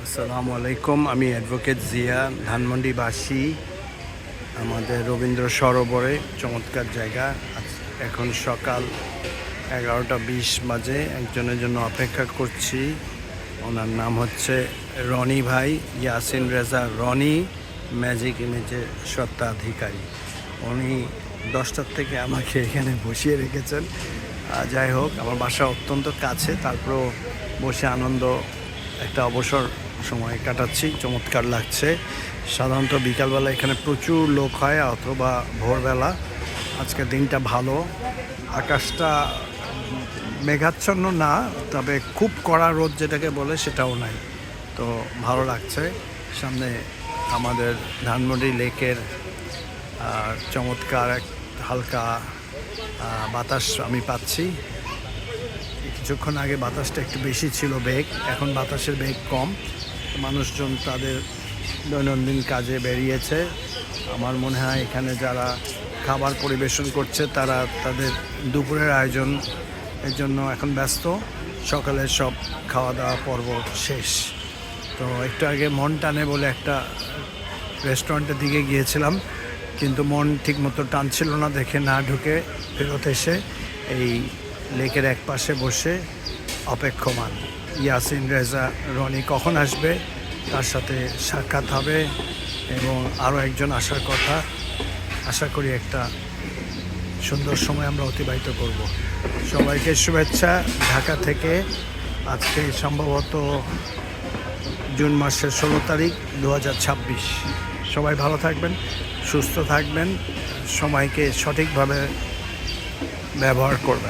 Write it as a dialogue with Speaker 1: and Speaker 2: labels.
Speaker 1: আসসালামু আলাইকুম। আমি অ্যাডভোকেট জিয়া, ধানমন্ডিবাসী। আমাদের রবীন্দ্র সরোবরে চমৎকার জায়গা। এখন সকাল 11:20 বাজে। একজনের জন্য অপেক্ষা করছি। ওনার নাম হচ্ছে রনি ভাই, ইয়াসিন রেজা রনি, ম্যাজিক ইমেজের স্বত্বাধিকারী। উনি 10টার থেকে আমাকে এখানে বসিয়ে রেখেছেন। যাই হোক, আমার বাসা অত্যন্ত কাছে, তারপরেও বসে আনন্দ একটা অবসর সময় কাটাচ্ছি। চমৎকার লাগছে। সাধারণত বিকালবেলা এখানে প্রচুর লোক হয় অথবা ভোরবেলা। আজকের দিনটা ভালো, আকাশটা মেঘাচ্ছন্ন না, তবে খুব কড়া রোদ যেটাকে বলে সেটাও নাই, তো ভালো লাগছে। সামনে আমাদের ধানমন্ডি লেকের চমৎকার এক হালকা বাতাস আমি পাচ্ছি। কিছুক্ষণ আগে বাতাসটা একটু বেশি ছিল বেগ, এখন বাতাসের বেগ কম। মানুষজন তাদের দৈনন্দিন কাজে বেরিয়েছে। আমার মনে হয় এখানে যারা খাবার পরিবেশন করছে তারা তাদের দুপুরের আয়োজন এর জন্য এখন ব্যস্ত। সকালের সব খাওয়া দাওয়া পর্ব শেষ। তো একটু আগে মন টানে বলে একটা রেস্টুরেন্টের দিকে গিয়েছিলাম, কিন্তু মন ঠিকমতো টানছিল না দেখে না ঢুকে ফেরত এসে এই লেকের এক পাশে বসে অপেক্ষমান। ইয়াসিন রেজা রনি কখন আসবে, তার সাথে সাক্ষাৎ হবে এবং আরও একজন আসার কথা। আশা করি একটা সুন্দর সময় আমরা অতিবাহিত করব। সবাইকে শুভেচ্ছা ঢাকা থেকে। আজকে সম্ভবত জুন মাসের 16 তারিখ 2026। সবাই ভালো থাকবেন, সুস্থ থাকবেন, সময়কে সঠিকভাবে ব্যবহার করবেন।